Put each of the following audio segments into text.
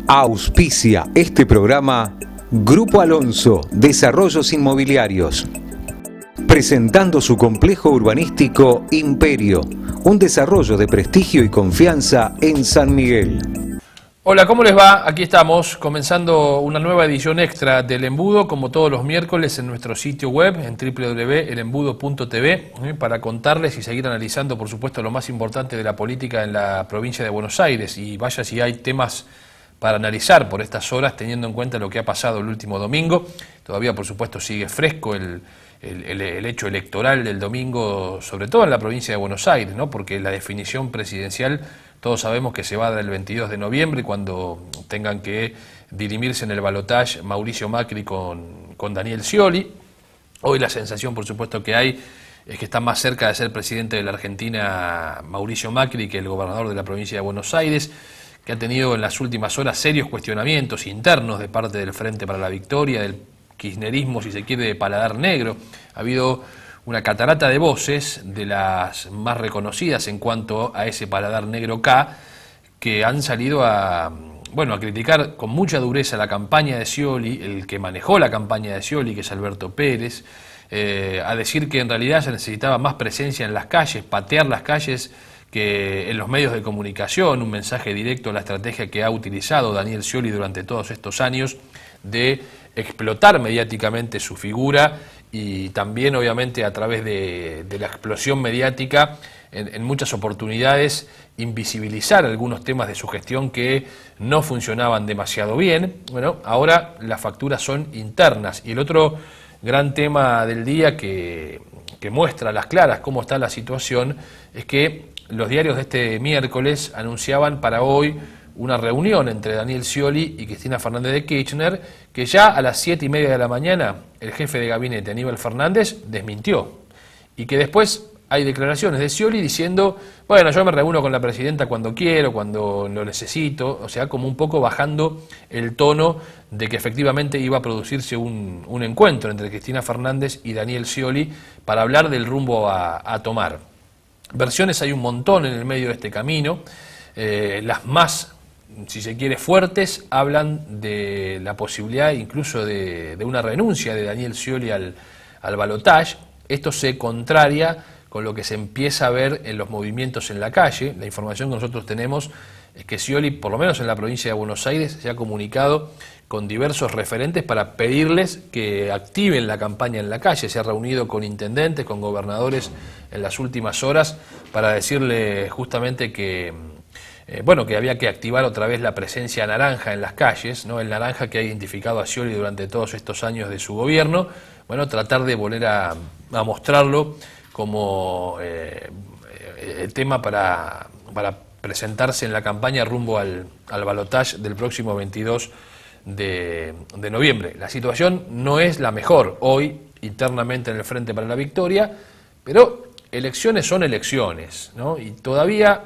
Auspicia este programa Grupo Alonso, Desarrollos Inmobiliarios. Presentando su complejo urbanístico Imperio, un desarrollo de prestigio y confianza en San Miguel. Hola, ¿cómo les va? Aquí estamos, comenzando una nueva edición extra del Embudo, como todos los miércoles en nuestro sitio web, en www.elembudo.tv, para contarles y seguir analizando, por supuesto, lo más importante de la política en la provincia de Buenos Aires. Y vaya si hay temas para analizar por estas horas, teniendo en cuenta lo que ha pasado el último domingo. Todavía, por supuesto, sigue fresco el hecho electoral del domingo, sobre todo en la provincia de Buenos Aires, ¿no? Porque la definición presidencial todos sabemos que se va a dar el 22 de noviembre, cuando tengan que dirimirse en el balotaje Mauricio Macri con Daniel Scioli. Hoy la sensación, por supuesto, que hay es que está más cerca de ser presidente de la Argentina Mauricio Macri que el gobernador de la provincia de Buenos Aires, que ha tenido en las últimas horas serios cuestionamientos internos de parte del Frente para la Victoria, del kirchnerismo, si se quiere, de paladar negro. Ha habido una catarata de voces, de las más reconocidas en cuanto a ese paladar negro K, que han salido a criticar con mucha dureza la campaña de Scioli, el que manejó la campaña de Scioli, que es Alberto Pérez, a decir que en realidad se necesitaba más presencia en las calles, patear las calles, que en los medios de comunicación, un mensaje directo a la estrategia que ha utilizado Daniel Scioli durante todos estos años de explotar mediáticamente su figura y también obviamente a través de la explosión mediática en muchas oportunidades invisibilizar algunos temas de su gestión que no funcionaban demasiado bien. Bueno, ahora las facturas son internas. Y el otro gran tema del día que muestra a las claras cómo está la situación es que los diarios de este miércoles anunciaban para hoy una reunión entre Daniel Scioli y Cristina Fernández de Kirchner, que ya a las 7:30 de la mañana el jefe de gabinete, Aníbal Fernández, desmintió. Y que después hay declaraciones de Scioli diciendo, bueno, yo me reúno con la presidenta cuando quiero, cuando lo necesito, o sea, como un poco bajando el tono de que efectivamente iba a producirse un encuentro entre Cristina Fernández y Daniel Scioli para hablar del rumbo a tomar. Versiones hay un montón en el medio de este camino, las más, si se quiere, fuertes, hablan de la posibilidad incluso de una renuncia de Daniel Scioli al balotaje. Esto se contraria con lo que se empieza a ver en los movimientos en la calle. La información que nosotros tenemos es que Scioli, por lo menos en la provincia de Buenos Aires, se ha comunicado con diversos referentes para pedirles que activen la campaña en la calle. Se ha reunido con intendentes, con gobernadores en las últimas horas para decirle justamente que había que activar otra vez la presencia naranja en las calles, ¿no? El naranja que ha identificado a Scioli durante todos estos años de su gobierno. Bueno, tratar de volver a mostrarlo como el tema para presentarse en la campaña rumbo al balotaje del próximo 22 de noviembre. La situación no es la mejor hoy internamente en el Frente para la Victoria, pero elecciones son elecciones, ¿no? Y todavía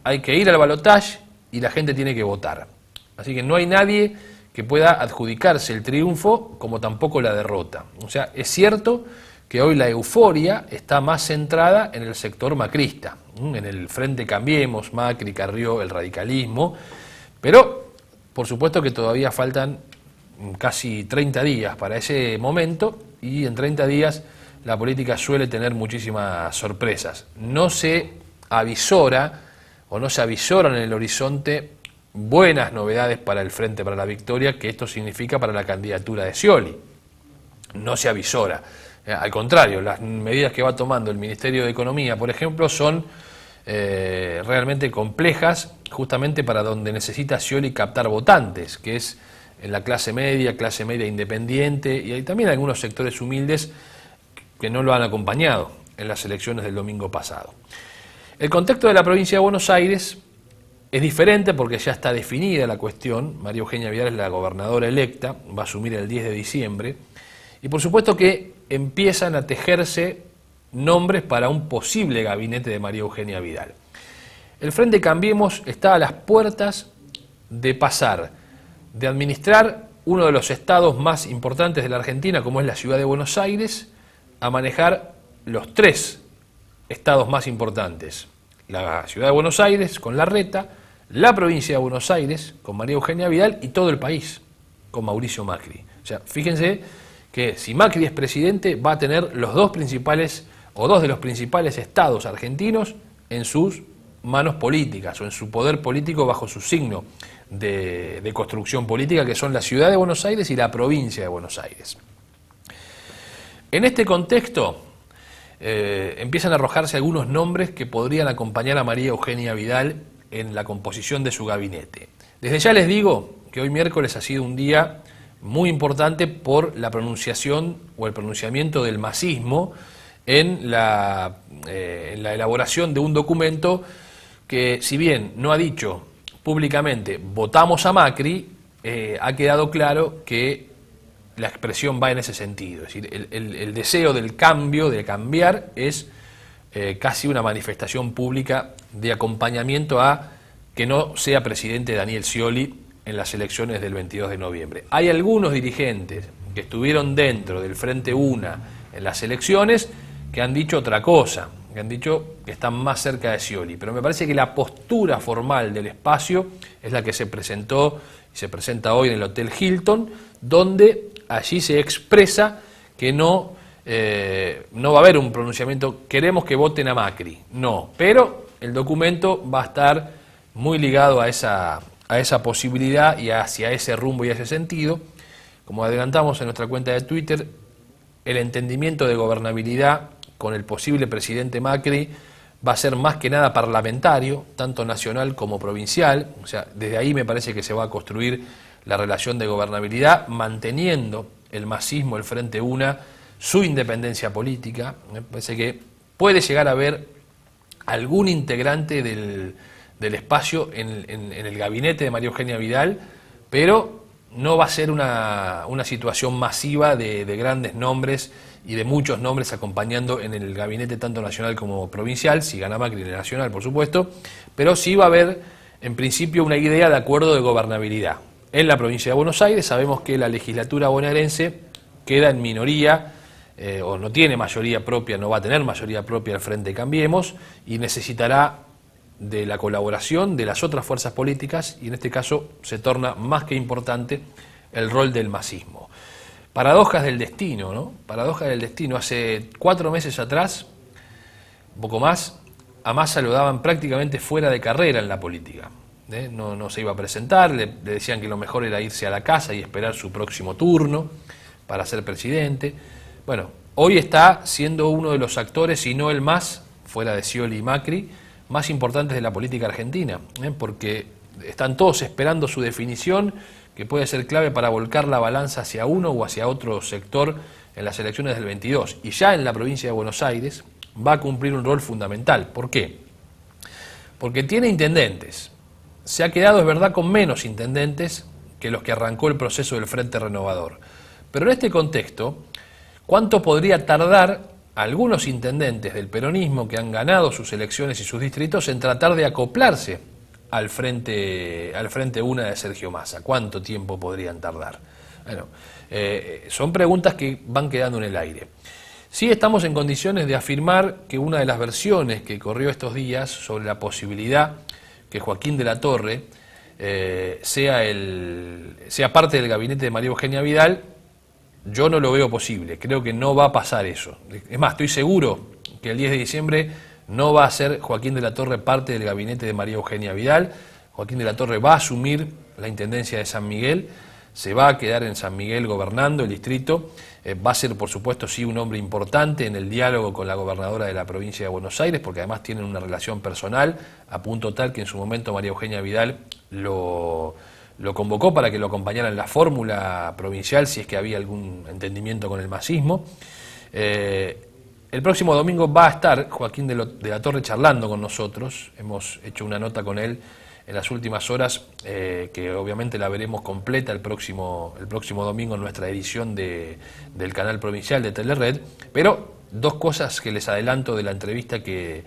hay que ir al balotaje y la gente tiene que votar. Así que no hay nadie que pueda adjudicarse el triunfo como tampoco la derrota. O sea, es cierto que hoy la euforia está más centrada en el sector macrista, en el Frente Cambiemos, Macri, Carrió, el radicalismo, pero por supuesto que todavía faltan casi 30 días para ese momento y en 30 días la política suele tener muchísimas sorpresas. No se avisoran en el horizonte buenas novedades para el Frente para la Victoria, que esto significa para la candidatura de Scioli. No se avisora. Al contrario, las medidas que va tomando el Ministerio de Economía, por ejemplo, son realmente complejas, justamente para donde necesita Scioli captar votantes, que es en la clase media independiente, y hay también algunos sectores humildes que no lo han acompañado en las elecciones del domingo pasado. El contexto de la provincia de Buenos Aires es diferente porque ya está definida la cuestión. María Eugenia Vidal es la gobernadora electa, va a asumir el 10 de diciembre, y por supuesto que empiezan a tejerse nombres para un posible gabinete de María Eugenia Vidal. El Frente Cambiemos está a las puertas de pasar de administrar uno de los estados más importantes de la Argentina, como es la ciudad de Buenos Aires, a manejar los 3 estados más importantes. La ciudad de Buenos Aires con Larreta, la provincia de Buenos Aires con María Eugenia Vidal y todo el país con Mauricio Macri. O sea, fíjense que si Macri es presidente va a tener los dos principales o dos de los principales estados argentinos en sus manos políticas o en su poder político bajo su signo de construcción política, que son la ciudad de Buenos Aires y la provincia de Buenos Aires. En este contexto empiezan a arrojarse algunos nombres que podrían acompañar a María Eugenia Vidal en la composición de su gabinete. Desde ya les digo que hoy miércoles ha sido un día muy importante por la pronunciación o el pronunciamiento del masismo en la elaboración de un documento que, si bien no ha dicho públicamente votamos a Macri, ha quedado claro que la expresión va en ese sentido. Es decir, el deseo del cambio, de cambiar, es casi una manifestación pública de acompañamiento a que no sea presidente Daniel Scioli en las elecciones del 22 de noviembre. Hay algunos dirigentes que estuvieron dentro del Frente UNA en las elecciones que han dicho otra cosa, que han dicho que están más cerca de Scioli, pero me parece que la postura formal del espacio es la que se presentó y se presenta hoy en el Hotel Hilton, donde allí se expresa que no va a haber un pronunciamiento, queremos que voten a Macri, no, pero el documento va a estar muy ligado a esa posibilidad y hacia ese rumbo y ese sentido. Como adelantamos en nuestra cuenta de Twitter, el entendimiento de gobernabilidad con el posible presidente Macri va a ser más que nada parlamentario, tanto nacional como provincial. O sea, desde ahí me parece que se va a construir la relación de gobernabilidad, manteniendo el masismo, el Frente UNA, su independencia política. Me parece que puede llegar a haber algún integrante del espacio en el gabinete de María Eugenia Vidal, pero no va a ser una situación masiva de grandes nombres y de muchos nombres acompañando en el gabinete tanto nacional como provincial, si gana Macri en el nacional, por supuesto, pero sí va a haber, en principio, una idea de acuerdo de gobernabilidad. En la provincia de Buenos Aires sabemos que la legislatura bonaerense queda en minoría, o no tiene mayoría propia, no va a tener mayoría propia al Frente Cambiemos, y necesitará de la colaboración de las otras fuerzas políticas, y en este caso se torna más que importante el rol del masismo. Paradojas del destino, ¿no? Paradojas del destino. Hace 4 meses atrás, un poco más, a Massa lo daban prácticamente fuera de carrera en la política. No se iba a presentar, le decían que lo mejor era irse a la casa y esperar su próximo turno para ser presidente. Bueno, hoy está siendo uno de los actores, si no el más, fuera de Scioli y Macri, más importantes de la política argentina, porque están todos esperando su definición, que puede ser clave para volcar la balanza hacia uno o hacia otro sector en las elecciones del 22. Y ya en la provincia de Buenos Aires va a cumplir un rol fundamental. ¿Por qué? Porque tiene intendentes. Se ha quedado, es verdad, con menos intendentes que los que arrancó el proceso del Frente Renovador. Pero en este contexto, ¿cuánto podría tardar algunos intendentes del peronismo que han ganado sus elecciones y sus distritos en tratar de acoplarse al frente UNA de Sergio Massa? ¿Cuánto tiempo podrían tardar? Bueno, son preguntas que van quedando en el aire. Sí estamos en condiciones de afirmar que una de las versiones que corrió estos días sobre la posibilidad que Joaquín de la Torre sea parte del gabinete de María Eugenia Vidal, yo no lo veo posible, creo que no va a pasar eso. Es más, estoy seguro que el 10 de diciembre no va a ser Joaquín de la Torre parte del gabinete de María Eugenia Vidal. Joaquín de la Torre va a asumir la intendencia de San Miguel, se va a quedar en San Miguel gobernando el distrito, va a ser por supuesto sí un hombre importante en el diálogo con la gobernadora de la provincia de Buenos Aires, porque además tienen una relación personal, a punto tal que en su momento María Eugenia Vidal lo convocó para que lo acompañara en la fórmula provincial si es que había algún entendimiento con el masismo. El próximo domingo va a estar Joaquín de la Torre charlando con nosotros, hemos hecho una nota con él en las últimas horas, que obviamente la veremos completa el próximo domingo en nuestra edición del canal provincial de Telered, pero 2 cosas que les adelanto de la entrevista que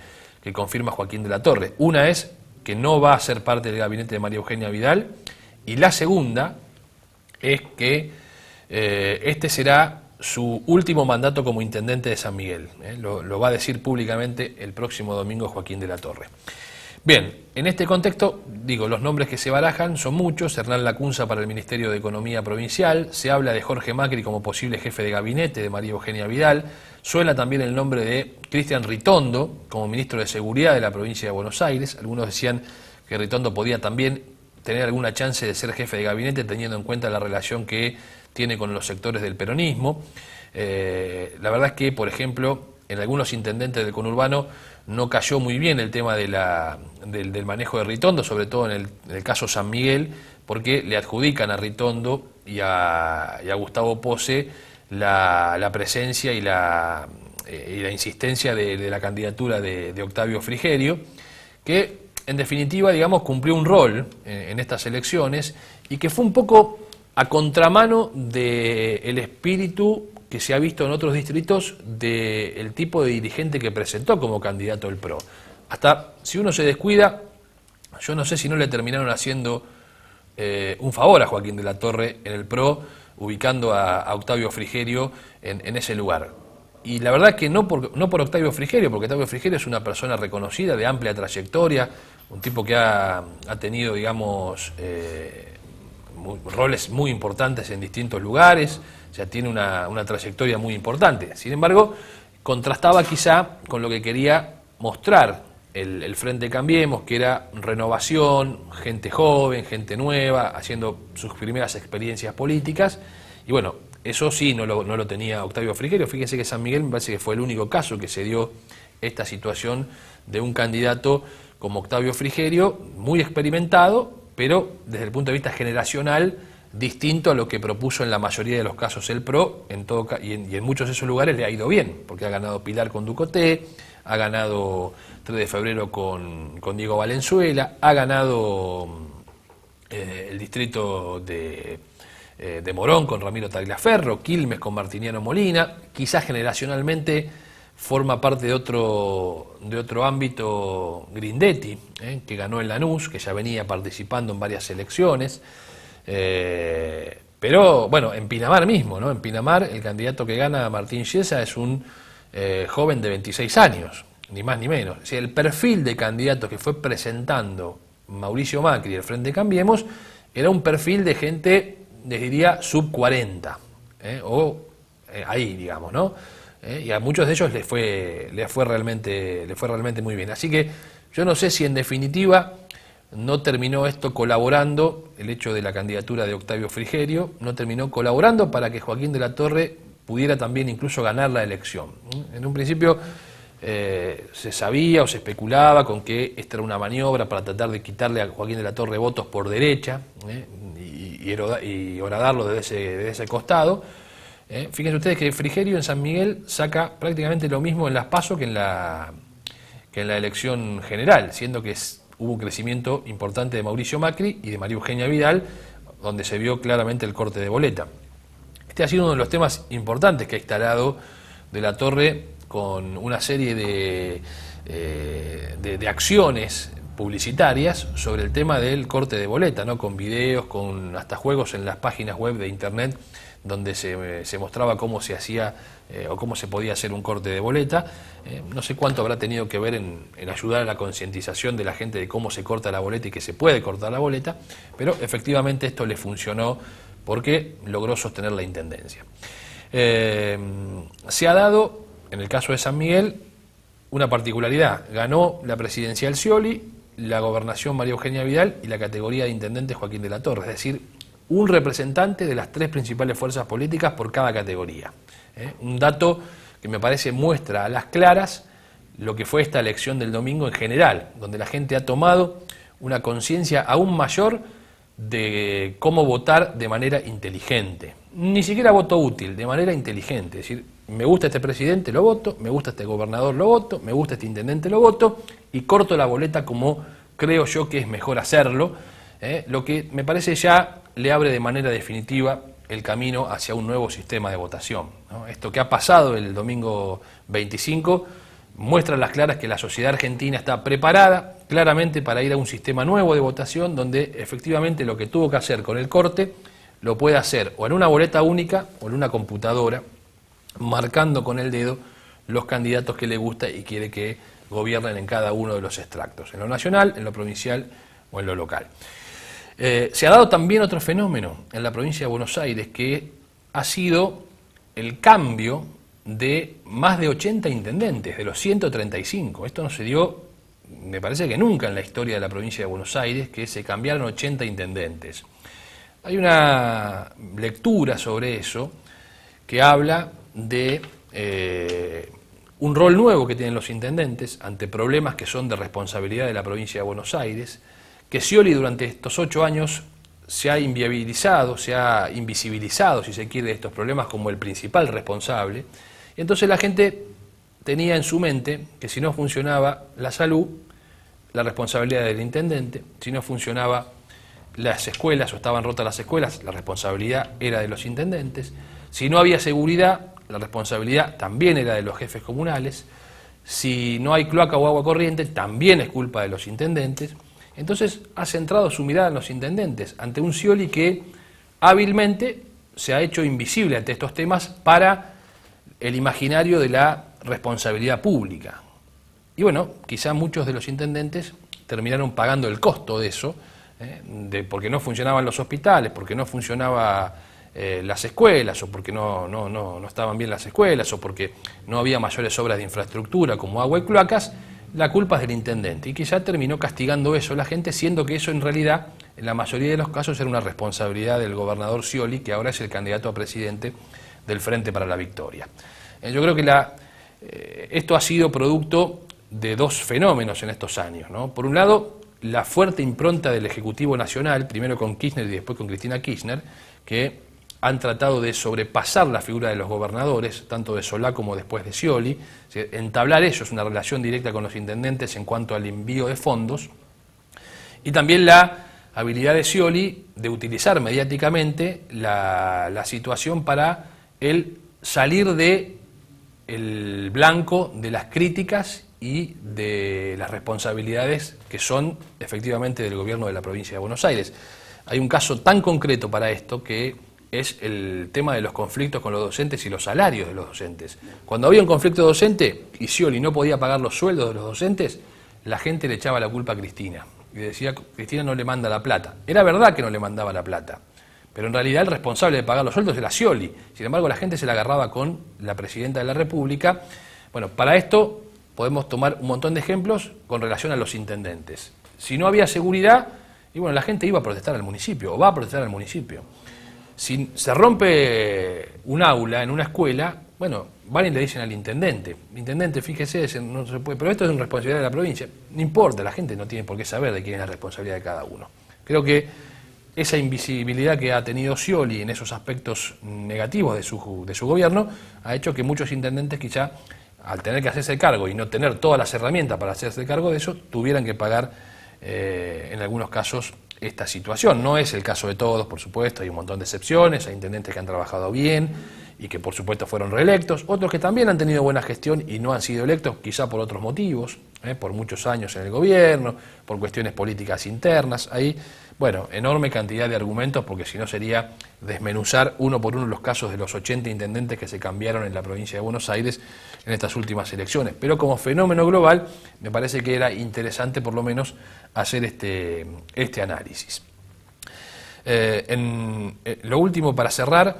confirma Joaquín de la Torre. Una es que no va a ser parte del gabinete de María Eugenia Vidal, y la segunda es que este será su último mandato como intendente de San Miguel. Lo va a decir públicamente el próximo domingo Joaquín de la Torre. Bien, en este contexto, digo, los nombres que se barajan son muchos. Hernán Lacunza para el Ministerio de Economía Provincial, se habla de Jorge Macri como posible jefe de gabinete de María Eugenia Vidal, suena también el nombre de Cristian Ritondo como ministro de Seguridad de la provincia de Buenos Aires. Algunos decían que Ritondo podía también tener alguna chance de ser jefe de gabinete teniendo en cuenta la relación que tiene con los sectores del peronismo. La verdad es que, por ejemplo, en algunos intendentes del conurbano no cayó muy bien el tema del manejo de Ritondo, sobre todo en el caso San Miguel, porque le adjudican a Ritondo y a Gustavo Pose la presencia y la insistencia de la candidatura de Octavio Frigerio, que en definitiva, digamos, cumplió un rol en estas elecciones y que fue un poco a contramano del espíritu que se ha visto en otros distritos del tipo de dirigente que presentó como candidato el PRO. Hasta si uno se descuida, yo no sé si no le terminaron haciendo un favor a Joaquín de la Torre en el PRO, ubicando a Octavio Frigerio en ese lugar. Y la verdad que no por Octavio Frigerio, porque Octavio Frigerio es una persona reconocida, de amplia trayectoria, un tipo que ha tenido, digamos, roles muy importantes en distintos lugares, o sea, tiene una trayectoria muy importante. Sin embargo, contrastaba quizá con lo que quería mostrar el Frente Cambiemos, que era renovación, gente joven, gente nueva, haciendo sus primeras experiencias políticas. Y bueno, eso sí no lo tenía Octavio Frigerio. Fíjense que San Miguel me parece que fue el único caso que se dio esta situación de un candidato como Octavio Frigerio, muy experimentado, pero desde el punto de vista generacional, distinto a lo que propuso en la mayoría de los casos el PRO, y en muchos de esos lugares le ha ido bien, porque ha ganado Pilar con Ducoté, ha ganado 3 de febrero con Diego Valenzuela, ha ganado el distrito de Morón con Ramiro Tagliaferro, Quilmes con Martiniano Molina. Quizás generacionalmente forma parte de otro ámbito Grindetti, que ganó en Lanús, que ya venía participando en varias elecciones. Pero bueno, en Pinamar mismo, ¿no? En Pinamar el candidato que gana, Martín Chiesa, es un joven de 26 años, ni más ni menos. O sea, el perfil de candidato que fue presentando Mauricio Macri, el Frente Cambiemos, era un perfil de gente, les diría, sub 40, ahí, digamos, ¿no? Y a muchos de ellos les fue realmente muy bien. Así que yo no sé si en definitiva no terminó esto colaborando, el hecho de la candidatura de Octavio Frigerio, no terminó colaborando para que Joaquín de la Torre pudiera también incluso ganar la elección. En un principio se sabía o se especulaba con que esta era una maniobra para tratar de quitarle a Joaquín de la Torre votos por derecha y horadarlo desde ese costado. Fíjense ustedes que Frigerio en San Miguel saca prácticamente lo mismo en las PASO que en la elección general, siendo que hubo un crecimiento importante de Mauricio Macri y de María Eugenia Vidal, donde se vio claramente el corte de boleta. Este ha sido uno de los temas importantes que ha instalado de la Torre con una serie de acciones publicitarias sobre el tema del corte de boleta, ¿no? Con videos, con hasta juegos en las páginas web de internet donde se mostraba cómo se hacía o cómo se podía hacer un corte de boleta. No sé cuánto habrá tenido que ver en ayudar a la concientización de la gente de cómo se corta la boleta y que se puede cortar la boleta, pero efectivamente esto le funcionó porque logró sostener la intendencia. Se ha dado, en el caso de San Miguel, una particularidad. Ganó la presidencial Scioli, la gobernación María Eugenia Vidal y la categoría de intendente Joaquín de la Torre, es decir, un representante de las 3 principales fuerzas políticas por cada categoría. Un dato que me parece muestra a las claras lo que fue esta elección del domingo en general, donde la gente ha tomado una conciencia aún mayor de cómo votar de manera inteligente. Ni siquiera voto útil, de manera inteligente. Es decir, me gusta este presidente, lo voto, me gusta este gobernador, lo voto, me gusta este intendente, lo voto, y corto la boleta como creo yo que es mejor hacerlo, lo que me parece ya le abre de manera definitiva el camino hacia un nuevo sistema de votación, ¿no? Esto que ha pasado el domingo 25 muestra a las claras que la sociedad argentina está preparada claramente para ir a un sistema nuevo de votación donde efectivamente lo que tuvo que hacer con el corte lo puede hacer o en una boleta única o en una computadora, marcando con el dedo los candidatos que le gusta y quiere que gobiernen en cada uno de los extractos, en lo nacional, en lo provincial o en lo local. Se ha dado también otro fenómeno en la provincia de Buenos Aires, que ha sido el cambio de más de 80 intendentes, de los 135. Esto no se dio, me parece que nunca en la historia de la provincia de Buenos Aires, que se cambiaron 80 intendentes. Hay una lectura sobre eso que habla de un rol nuevo que tienen los intendentes ante problemas que son de responsabilidad de la provincia de Buenos Aires, que Scioli durante estos 8 años se ha inviabilizado, se ha invisibilizado, si se quiere, de estos problemas como el principal responsable. Y entonces la gente tenía en su mente que si no funcionaba la salud, la responsabilidad del intendente; si no funcionaba las escuelas o estaban rotas las escuelas, la responsabilidad era de los intendentes; si no había seguridad, la responsabilidad también era de los jefes comunales; si no hay cloaca o agua corriente, también es culpa de los intendentes. Entonces ha centrado su mirada en los intendentes, ante un Scioli que hábilmente se ha hecho invisible ante estos temas para el imaginario de la responsabilidad pública. Y bueno, quizá muchos de los intendentes terminaron pagando el costo de eso, porque no funcionaban los hospitales, porque no funcionaban las escuelas, o porque no estaban bien las escuelas, o porque no había mayores obras de infraestructura como agua y cloacas. La culpa es del intendente, y quizá terminó castigando eso la gente, siendo que eso en realidad, en la mayoría de los casos, era una responsabilidad del gobernador Scioli, que ahora es el candidato a presidente del Frente para la Victoria. Yo creo que esto ha sido producto de dos fenómenos en estos años, ¿no? Por un lado, la fuerte impronta del Ejecutivo Nacional, primero con Kirchner y después con Cristina Kirchner, que han tratado de sobrepasar la figura de los gobernadores, tanto de Solá como después de Scioli, entablar ellos una relación directa con los intendentes en cuanto al envío de fondos, y también la habilidad de Scioli de utilizar mediáticamente la situación para él salir de el blanco de las críticas y de las responsabilidades que son efectivamente del gobierno de la provincia de Buenos Aires. Hay un caso tan concreto para esto que es el tema de los conflictos con los docentes y los salarios de los docentes. Cuando había un conflicto docente y Scioli no podía pagar los sueldos de los docentes, la gente le echaba la culpa a Cristina y decía: Cristina no le manda la plata. Era verdad que no le mandaba la plata, pero en realidad el responsable de pagar los sueldos era Scioli. Sin embargo, la gente se la agarraba con la presidenta de la República. Bueno, para esto podemos tomar un montón de ejemplos con relación a los intendentes. Si no había seguridad, y bueno, la gente iba a protestar al municipio, o va a protestar al municipio. Si se rompe un aula en una escuela, bueno, van y le dicen al intendente: intendente, fíjese, no se puede, pero esto es una responsabilidad de la provincia. No importa, la gente no tiene por qué saber de quién es la responsabilidad de cada uno. Creo que esa invisibilidad que ha tenido Scioli en esos aspectos negativos de su gobierno ha hecho que muchos intendentes, quizá al tener que hacerse cargo y no tener todas las herramientas para hacerse cargo de eso, tuvieran que pagar en algunos casos esta situación. No es el caso de todos, por supuesto, hay un montón de excepciones, hay intendentes que han trabajado bien y que por supuesto fueron reelectos, otros que también han tenido buena gestión y no han sido electos, quizá por otros motivos, por muchos años en el gobierno, por cuestiones políticas internas. Ahí, bueno, enorme cantidad de argumentos, porque si no sería desmenuzar uno por uno los casos de los 80 intendentes que se cambiaron en la provincia de Buenos Aires en estas últimas elecciones. Pero como fenómeno global, me parece que era interesante por lo menos hacer este análisis. Lo último, para cerrar,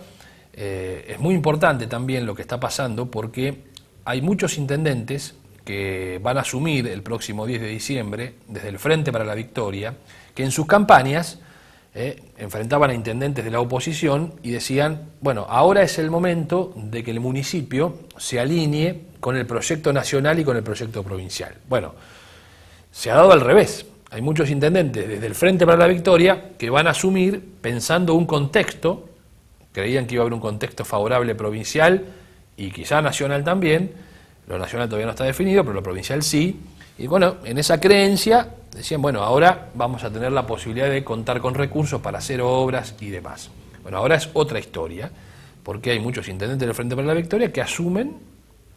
es muy importante también lo que está pasando, porque hay muchos intendentes que van a asumir el próximo 10 de diciembre desde el Frente para la Victoria, que en sus campañas enfrentaban a intendentes de la oposición y decían: bueno, ahora es el momento de que el municipio se alinee con el proyecto nacional y con el proyecto provincial. Bueno, se ha dado al revés. Hay muchos intendentes desde el Frente para la Victoria que van a asumir pensando un contexto, creían que iba a haber un contexto favorable provincial y quizá nacional también. Lo nacional todavía no está definido, pero lo provincial sí. Y bueno, en esa creencia decían: bueno, ahora vamos a tener la posibilidad de contar con recursos para hacer obras y demás. Bueno, ahora es otra historia, porque hay muchos intendentes del Frente para la Victoria que asumen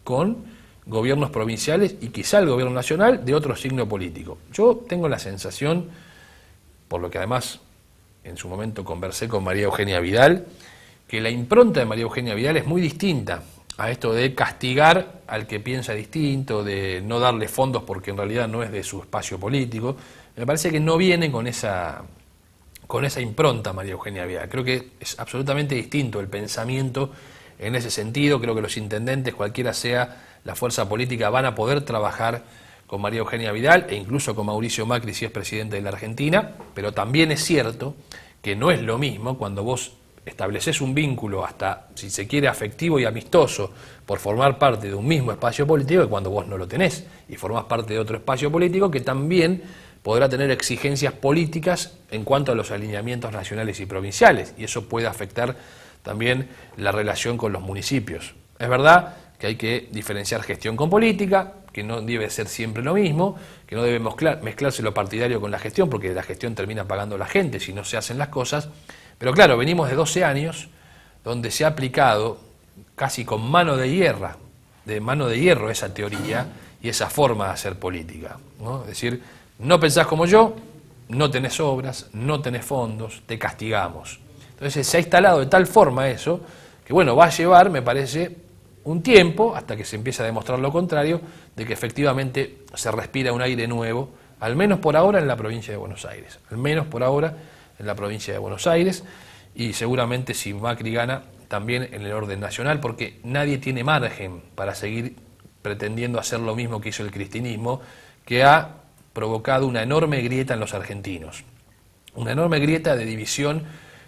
con gobiernos provinciales y quizá el gobierno nacional de otro signo político. Yo tengo la sensación, por lo que además en su momento conversé con María Eugenia Vidal, que la impronta de María Eugenia Vidal es muy distinta a esto de castigar al que piensa distinto, de no darle fondos porque en realidad no es de su espacio político. Me parece que no viene con esa impronta María Eugenia Vidal. Creo que es absolutamente distinto el pensamiento en ese sentido. Creo que los intendentes, cualquiera sea la fuerza política, van a poder trabajar con María Eugenia Vidal e incluso con Mauricio Macri si es presidente de la Argentina, pero también es cierto que no es lo mismo cuando vos estableces un vínculo hasta, si se quiere, afectivo y amistoso por formar parte de un mismo espacio político, que cuando vos no lo tenés y formás parte de otro espacio político que también podrá tener exigencias políticas en cuanto a los alineamientos nacionales y provinciales, y eso puede afectar también la relación con los municipios. Es verdad que hay que diferenciar gestión con política, que no debe ser siempre lo mismo, que no debe mezclarse lo partidario con la gestión, porque la gestión termina pagando la gente si no se hacen las cosas. Pero claro, venimos de 12 años donde se ha aplicado casi con mano de hierro esa teoría y esa forma de hacer política, ¿no? Es decir, no pensás como yo, no tenés obras, no tenés fondos, te castigamos. Entonces se ha instalado de tal forma eso, que bueno, va a llevar, me parece, un tiempo, hasta que se empiece a demostrar lo contrario, de que efectivamente se respira un aire nuevo, al menos por ahora en la provincia de Buenos Aires, al menos por ahora en la provincia de Buenos Aires, y seguramente si Macri gana, también en el orden nacional, porque nadie tiene margen para seguir pretendiendo hacer lo mismo que hizo el cristinismo, que ha provocado una enorme grieta en los argentinos, una enorme grieta de división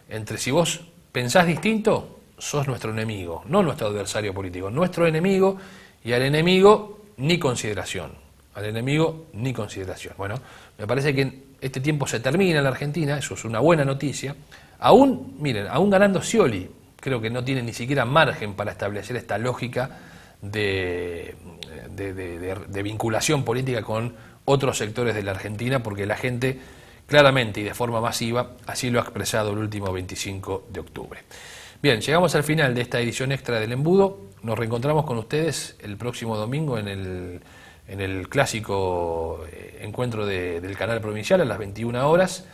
entre si vos pensás distinto, sos nuestro enemigo, no nuestro adversario político, nuestro enemigo, y al enemigo ni consideración, al enemigo ni consideración. Bueno, me parece que este tiempo se termina en la Argentina, eso es una buena noticia. Aún, miren, aún ganando Scioli, creo que no tiene ni siquiera margen para establecer esta lógica de vinculación política con otros sectores de la Argentina, porque la gente claramente y de forma masiva así lo ha expresado el último 25 de octubre. Bien, llegamos al final de esta edición extra del Embudo. Nos reencontramos con ustedes el próximo domingo en el clásico encuentro del canal provincial a las 21 horas.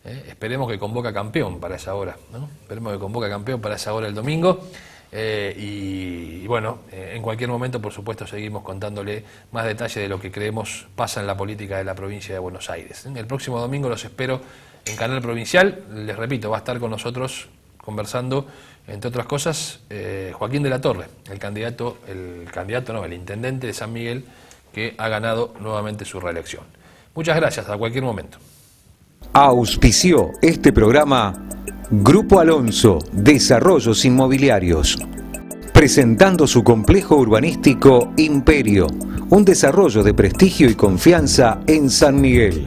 Esperemos que con Boca campeón para esa hora, ¿no? Esperemos que con Boca campeón para esa hora el domingo. Y bueno, en cualquier momento, por supuesto, seguimos contándole más detalles de lo que creemos pasa en la política de la provincia de Buenos Aires. El próximo domingo los espero en Canal Provincial. Les repito, va a estar con nosotros conversando, entre otras cosas, Joaquín de la Torre, el intendente de San Miguel, que ha ganado nuevamente su reelección. Muchas gracias, a cualquier momento. Auspició este programa Grupo Alonso, Desarrollos Inmobiliarios, presentando su complejo urbanístico Imperio, un desarrollo de prestigio y confianza en San Miguel.